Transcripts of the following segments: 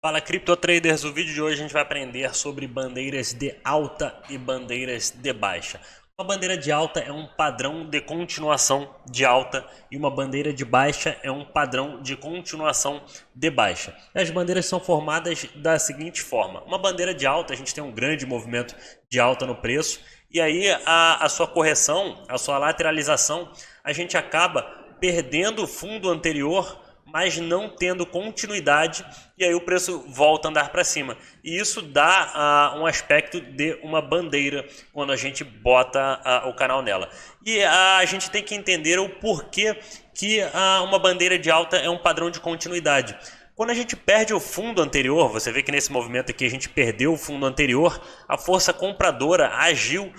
Fala Cripto Traders, o vídeo de hoje a gente vai aprender sobre bandeiras de alta e bandeiras de baixa. Uma bandeira de alta é um padrão de continuação de alta e uma bandeira de baixa é um padrão de continuação de baixa. As bandeiras são formadas da seguinte forma: uma bandeira de alta, a gente tem um grande movimento de alta no preço e aí a sua correção, a sua lateralização, a gente acaba perdendo o fundo anterior, mas não tendo continuidade, e aí o preço volta a andar para cima. E isso dá um aspecto de uma bandeira quando a gente bota o canal nela. E a gente tem que entender o porquê que uma bandeira de alta é um padrão de continuidade. Quando a gente perde o fundo anterior, você vê que nesse movimento aqui a gente perdeu o fundo anterior, a força compradora agiu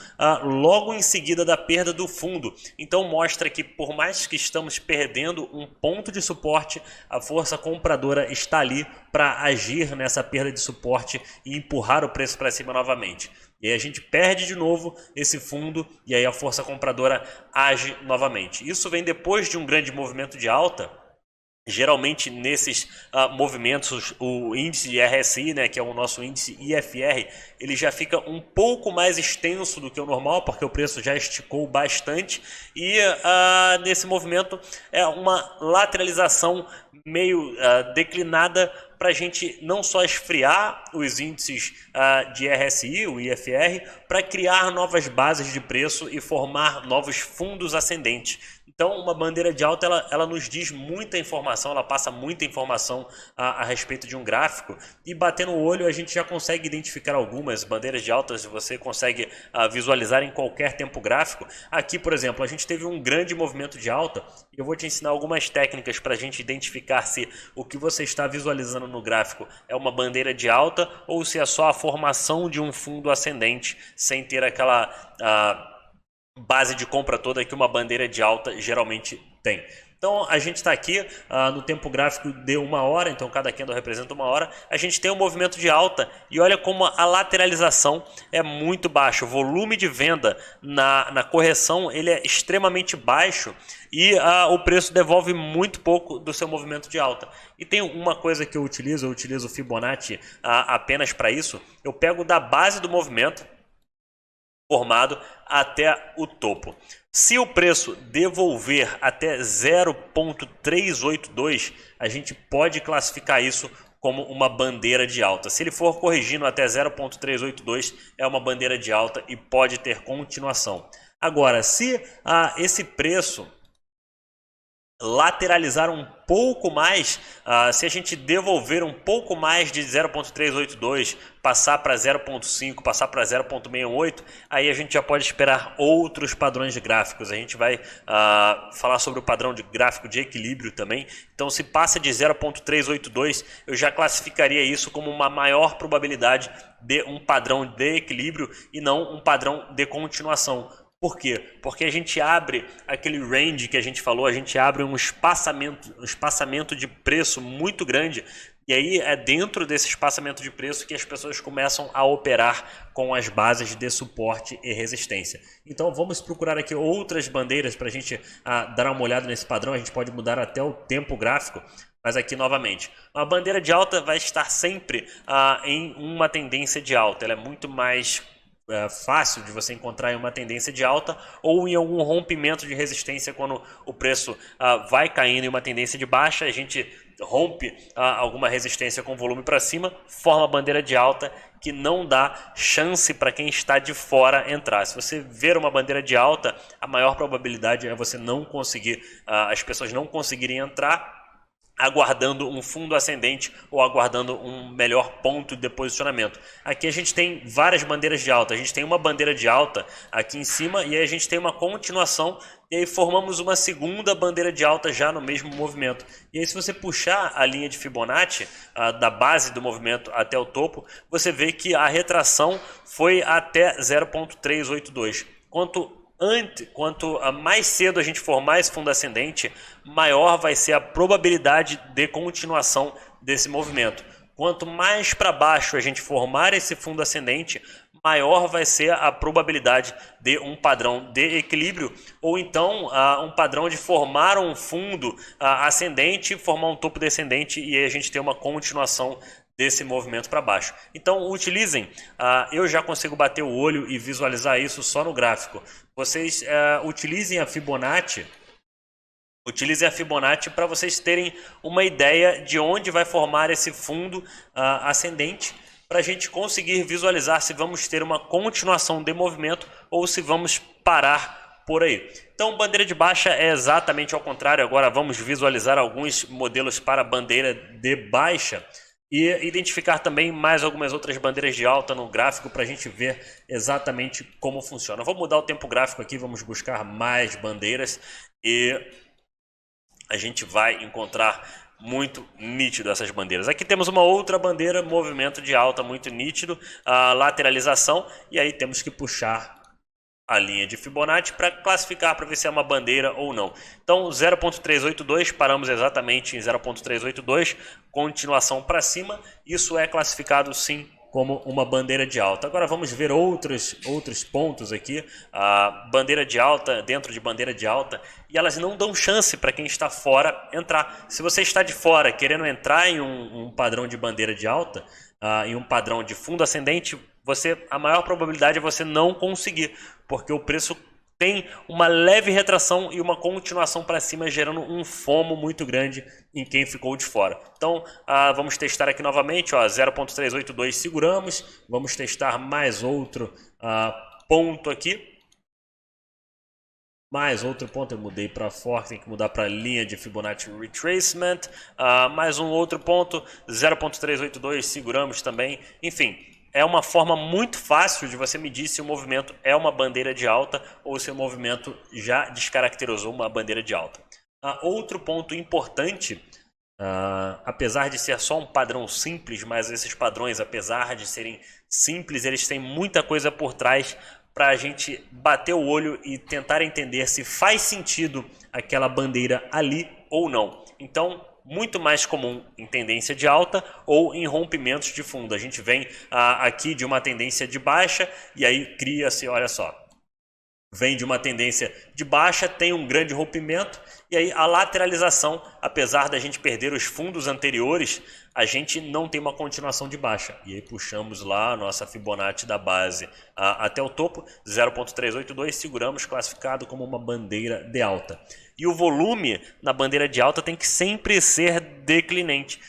logo em seguida da perda do fundo. Então mostra que por mais que estamos perdendo um ponto de suporte, a força compradora está ali para agir nessa perda de suporte e empurrar o preço para cima novamente. E aí a gente perde de novo esse fundo e aí a força compradora age novamente. Isso vem depois de um grande movimento de alta. Geralmente nesses movimentos, o índice de RSI, né, que é o nosso índice IFR, ele já fica um pouco mais extenso do que o normal, porque o preço já esticou bastante, e nesse movimento é uma lateralização meio declinada para a gente não só esfriar os índices de RSI, o IFR, para criar novas bases de preço e formar novos fundos ascendentes. Então, uma bandeira de alta, ela nos diz muita informação, ela passa muita informação a respeito de um gráfico, e batendo o olho a gente já consegue identificar algumas bandeiras de altas, você consegue visualizar em qualquer tempo gráfico. Aqui, por exemplo, a gente teve um grande movimento de alta, e eu vou te ensinar algumas técnicas para a gente identificar se o que você está visualizando no gráfico é uma bandeira de alta ou se é só a formação de um fundo ascendente, sem ter aquela base de compra toda que uma bandeira de alta geralmente tem. Então a gente está aqui no tempo gráfico de 1 hora, então cada candle representa 1 hora. A gente tem um movimento de alta e olha como a lateralização é muito baixa. O volume de venda na correção ele é extremamente baixo e o preço devolve muito pouco do seu movimento de alta. E tem uma coisa que eu utilizo o Fibonacci apenas para isso. Eu pego da base do movimento formado até o topo. Se o preço devolver até 0,382, a gente pode classificar isso como uma bandeira de alta. Se ele for corrigindo até 0,382, é uma bandeira de alta e pode ter continuação. Agora, se esse preço lateralizar um pouco mais, se a gente devolver um pouco mais de 0,382, passar para 0,5, passar para 0,618, aí a gente já pode esperar outros padrões de gráficos. A gente vai falar sobre o padrão de gráfico de equilíbrio também. Então, se passa de 0,382, eu já classificaria isso como uma maior probabilidade de um padrão de equilíbrio e não um padrão de continuação. Por quê? Porque a gente abre aquele range que a gente falou, a gente abre um espaçamento de preço muito grande, e aí é dentro desse espaçamento de preço que as pessoas começam a operar com as bases de suporte e resistência. Então vamos procurar aqui outras bandeiras para a gente dar uma olhada nesse padrão. A gente pode mudar até o tempo gráfico. Mas aqui novamente, a bandeira de alta vai estar sempre em uma tendência de alta. Ela é muito mais fácil de você encontrar em uma tendência de alta ou em algum rompimento de resistência. Quando o preço vai caindo em uma tendência de baixa, a gente rompe alguma resistência com volume para cima, forma bandeira de alta que não dá chance para quem está de fora entrar. Se você ver uma bandeira de alta, a maior probabilidade é você não conseguir, as pessoas não conseguirem entrar aguardando um fundo ascendente ou aguardando um melhor ponto de posicionamento. Aqui a gente tem várias bandeiras de alta. A gente tem uma bandeira de alta aqui em cima e aí a gente tem uma continuação e aí formamos uma segunda bandeira de alta já no mesmo movimento. E aí se você puxar a linha de Fibonacci da base do movimento até o topo, você vê que a retração foi até 0,382. Quanto mais cedo a gente formar esse fundo ascendente, maior vai ser a probabilidade de continuação desse movimento. Quanto mais para baixo a gente formar esse fundo ascendente, maior vai ser a probabilidade de um padrão de equilíbrio, ou então um padrão de formar um fundo ascendente, formar um topo descendente e aí a gente ter uma continuação desse movimento para baixo. Então utilizem, eu já consigo bater o olho e visualizar isso só no gráfico. Vocês utilizem a Fibonacci. Utilizem a Fibonacci para vocês terem uma ideia de onde vai formar esse fundo ascendente, para a gente conseguir visualizar se vamos ter uma continuação de movimento ou se vamos parar por aí. Então, bandeira de baixa é exatamente ao contrário. Agora vamos visualizar alguns modelos para bandeira de baixa e identificar também mais algumas outras bandeiras de alta no gráfico para a gente ver exatamente como funciona. Eu vou mudar o tempo gráfico aqui, vamos buscar mais bandeiras e a gente vai encontrar muito nítido essas bandeiras. Aqui temos uma outra bandeira, movimento de alta muito nítido, a lateralização, e aí temos que puxar a linha de Fibonacci para classificar, para ver se é uma bandeira ou não. Então 0.382, paramos exatamente em 0.382, continuação para cima, isso é classificado sim como uma bandeira de alta. Agora vamos ver outros pontos aqui, a bandeira de alta, dentro de bandeira de alta, e elas não dão chance para quem está fora entrar. Se você está de fora querendo entrar em um padrão de bandeira de alta, em um padrão de fundo ascendente, a maior probabilidade é você não conseguir, porque o preço tem uma leve retração e uma continuação para cima, gerando um FOMO muito grande em quem ficou de fora. Então, vamos testar aqui novamente, 0.382 seguramos, vamos testar mais outro ponto aqui. Mais outro ponto, eu mudei para forte, tem que mudar para linha de Fibonacci Retracement. Mais um outro ponto, 0.382, seguramos também. Enfim, é uma forma muito fácil de você medir se o movimento é uma bandeira de alta ou se o movimento já descaracterizou uma bandeira de alta. Outro ponto importante, apesar de ser só um padrão simples, mas esses padrões, apesar de serem simples, eles têm muita coisa por trás para a gente bater o olho e tentar entender se faz sentido aquela bandeira ali ou não. Então, muito mais comum em tendência de alta ou em rompimentos de fundo. A gente vem aqui de uma tendência de baixa e aí cria-se, olha só, vem de uma tendência de baixa, tem um grande rompimento e aí a lateralização, apesar da gente perder os fundos anteriores, a gente não tem uma continuação de baixa. E aí puxamos lá a nossa Fibonacci da base até o topo, 0.382, seguramos, classificado como uma bandeira de alta. E o volume na bandeira de alta tem que sempre ser declinante,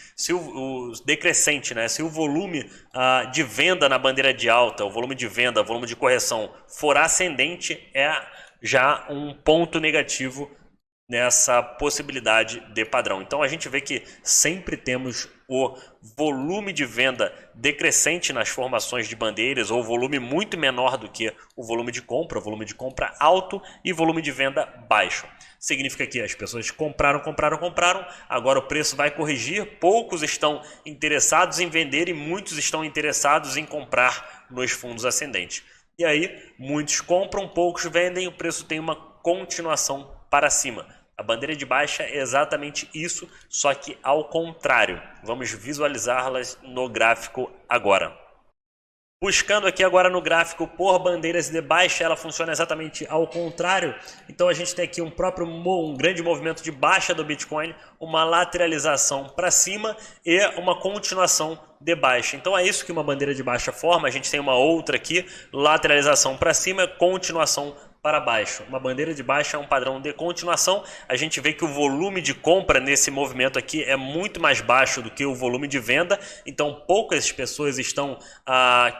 decrescente, né? Se o volume de venda na bandeira de alta, o volume de venda, o volume de correção for ascendente, é já um ponto negativo nessa possibilidade de padrão. Então a gente vê que sempre temos o volume de venda decrescente nas formações de bandeiras, ou volume muito menor do que o volume de compra alto e volume de venda baixo. Significa que as pessoas compraram, agora o preço vai corrigir, poucos estão interessados em vender e muitos estão interessados em comprar nos fundos ascendentes. E aí, muitos compram, poucos vendem, o preço tem uma continuação para cima. A bandeira de baixa é exatamente isso, só que ao contrário. Vamos visualizá-las no gráfico agora. Buscando aqui agora no gráfico por bandeiras de baixa, ela funciona exatamente ao contrário. Então a gente tem aqui um grande movimento de baixa do Bitcoin, uma lateralização para cima e uma continuação de baixa. Então é isso que uma bandeira de baixa forma. A gente tem uma outra aqui, lateralização para cima, continuação para baixo. Uma bandeira de baixa é um padrão de continuação. A gente vê que o volume de compra nesse movimento aqui é muito mais baixo do que o volume de venda. Então poucas pessoas estão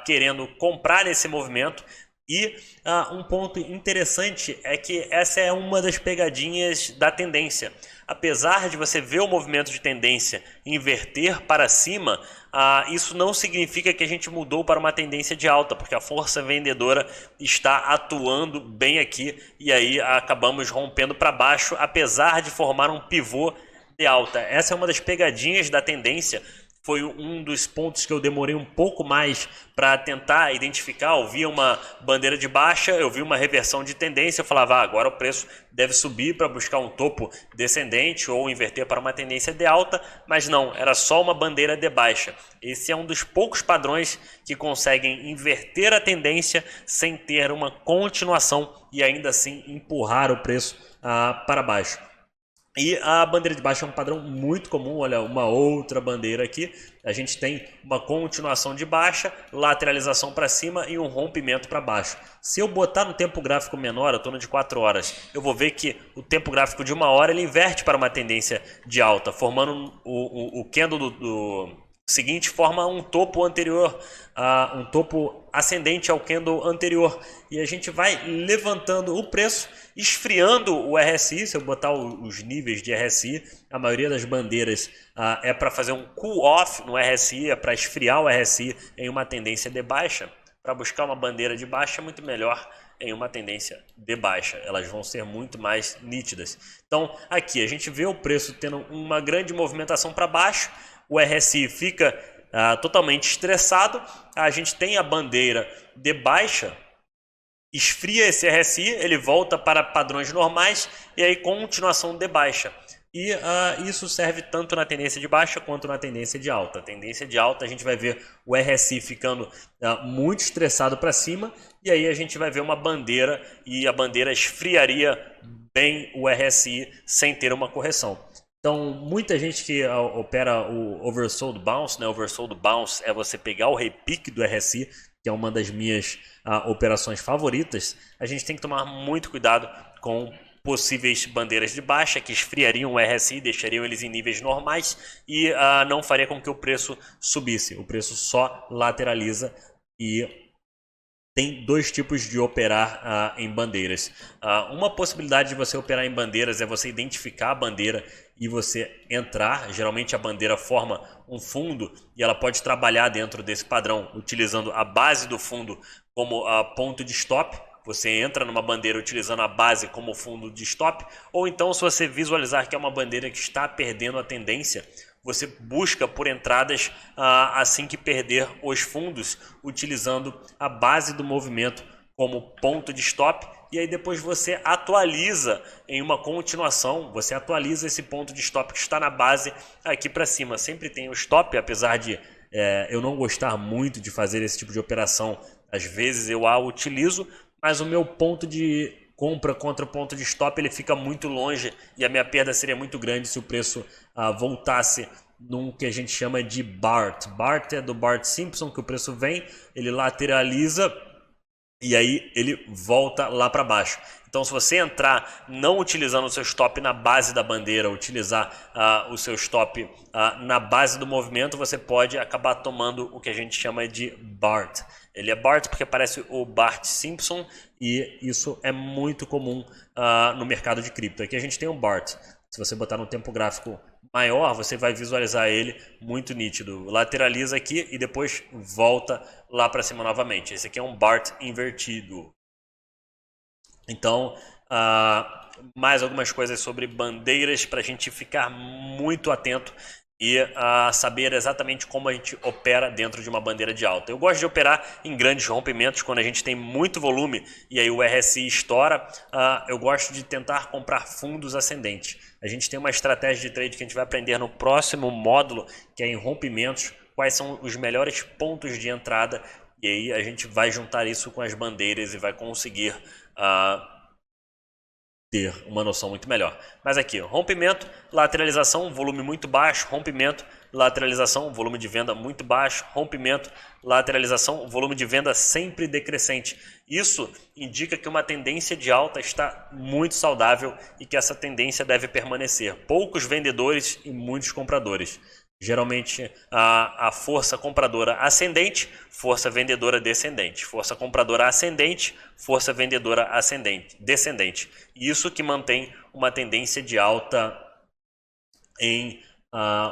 querendo comprar nesse movimento. E um ponto interessante é que essa é uma das pegadinhas da tendência. Apesar de você ver o movimento de tendência inverter para cima, isso não significa que a gente mudou para uma tendência de alta, porque a força vendedora está atuando bem aqui e aí acabamos rompendo para baixo, apesar de formar um pivô de alta. Essa é uma das pegadinhas da tendência. foi um dos pontos que eu demorei um pouco mais para tentar identificar. Eu via uma bandeira de baixa, eu vi uma reversão de tendência, eu falava, agora o preço deve subir para buscar um topo descendente ou inverter para uma tendência de alta, mas não, era só uma bandeira de baixa. Esse é um dos poucos padrões que conseguem inverter a tendência sem ter uma continuação e ainda assim empurrar o preço para baixo. E a bandeira de baixa é um padrão muito comum. Olha, uma outra bandeira aqui. A gente tem uma continuação de baixa, lateralização para cima e um rompimento para baixo. Se eu botar no tempo gráfico menor, em torno de 4 horas, eu vou ver que o tempo gráfico de 1 hora ele inverte para uma tendência de alta, formando o candle do seguinte, forma um topo anterior, um topo ascendente ao candle anterior, e a gente vai levantando o preço, esfriando o RSI. Se eu botar os níveis de RSI, a maioria das bandeiras é para fazer um cool off no RSI, é para esfriar o RSI em uma tendência de baixa. Para buscar uma bandeira de baixa é muito melhor em uma tendência de baixa, elas vão ser muito mais nítidas. Então aqui a gente vê o preço tendo uma grande movimentação para baixo, o RSI fica totalmente estressado, a gente tem a bandeira de baixa, esfria esse RSI, ele volta para padrões normais e aí continuação de baixa. E isso serve tanto na tendência de baixa quanto na tendência de alta. A tendência de alta a gente vai ver o RSI ficando muito estressado para cima, e aí a gente vai ver uma bandeira e a bandeira esfriaria bem o RSI sem ter uma correção. Então, muita gente que opera o Oversold Bounce, né? Oversold Bounce é você pegar o repique do RSI, que é uma das minhas operações favoritas. A gente tem que tomar muito cuidado com possíveis bandeiras de baixa que esfriariam o RSI, deixariam eles em níveis normais e não faria com que o preço subisse. O preço só lateraliza e tem dois tipos de operar em bandeiras. Uma possibilidade de você operar em bandeiras é você identificar a bandeira e você entrar. Geralmente a bandeira forma um fundo e ela pode trabalhar dentro desse padrão, utilizando a base do fundo como ponto de stop. Você entra numa bandeira utilizando a base como fundo de stop, ou então se você visualizar que é uma bandeira que está perdendo a tendência, você busca por entradas assim que perder os fundos, utilizando a base do movimento como ponto de stop, e aí depois você atualiza em uma continuação, você atualiza esse ponto de stop que está na base aqui para cima. Sempre tem o stop, apesar de eu não gostar muito de fazer esse tipo de operação, às vezes eu a utilizo, mas o meu ponto de compra contra o ponto de stop ele fica muito longe e a minha perda seria muito grande se o preço voltasse num que a gente chama de BART. BART é do Bart Simpson, que o preço vem, ele lateraliza e aí ele volta lá para baixo. Então, se você entrar não utilizando o seu stop na base da bandeira, utilizar o seu stop na base do movimento, você pode acabar tomando o que a gente chama de BART. Ele é BART porque parece o Bart Simpson e isso é muito comum no mercado de cripto. Aqui a gente tem um BART. Se você botar no tempo gráfico maior, você vai visualizar ele muito nítido. Lateraliza aqui e depois volta lá para cima novamente. Esse aqui é um BART invertido. Então, mais algumas coisas sobre bandeiras para a gente ficar muito atento e saber exatamente como a gente opera dentro de uma bandeira de alta. Eu gosto de operar em grandes rompimentos, quando a gente tem muito volume e aí o RSI estoura. Eu gosto de tentar comprar fundos ascendentes. A gente tem uma estratégia de trade que a gente vai aprender no próximo módulo, que é em rompimentos, quais são os melhores pontos de entrada, e aí a gente vai juntar isso com as bandeiras e vai conseguir ter uma noção muito melhor. Mas aqui, rompimento, lateralização, volume muito baixo, rompimento, lateralização, volume de venda muito baixo, rompimento, lateralização, volume de venda sempre decrescente. Isso indica que uma tendência de alta está muito saudável e que essa tendência deve permanecer. Poucos vendedores e muitos compradores. Geralmente a força compradora ascendente, força vendedora descendente. Força compradora ascendente, força vendedora descendente. Isso que mantém uma tendência de alta em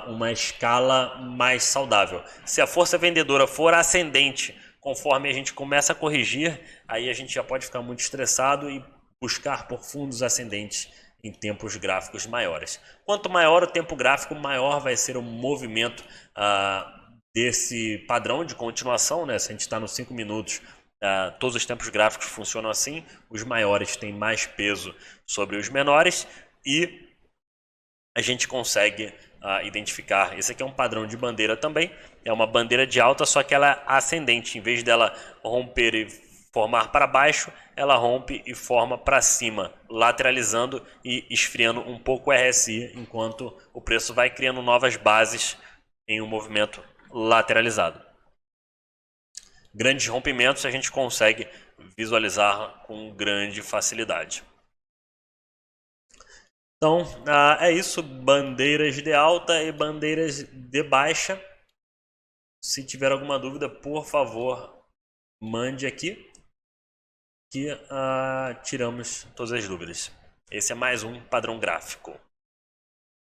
uma escala mais saudável. Se a força vendedora for ascendente, conforme a gente começa a corrigir, aí a gente já pode ficar muito estressado e buscar por fundos ascendentes em tempos gráficos maiores. Quanto maior o tempo gráfico, maior vai ser o movimento desse padrão de continuação, né? Se a gente está nos 5 minutos, todos os tempos gráficos funcionam assim, os maiores têm mais peso sobre os menores e a gente consegue identificar. Esse aqui é um padrão de bandeira também, é uma bandeira de alta, só que ela é ascendente. Em vez dela romper e formar para baixo, ela rompe e forma para cima, lateralizando e esfriando um pouco o RSI, enquanto o preço vai criando novas bases em um movimento lateralizado. Grandes rompimentos a gente consegue visualizar com grande facilidade. Então, é isso, bandeiras de alta e bandeiras de baixa. Se tiver alguma dúvida, por favor, mande aqui que tiramos todas as dúvidas. Esse é mais um padrão gráfico.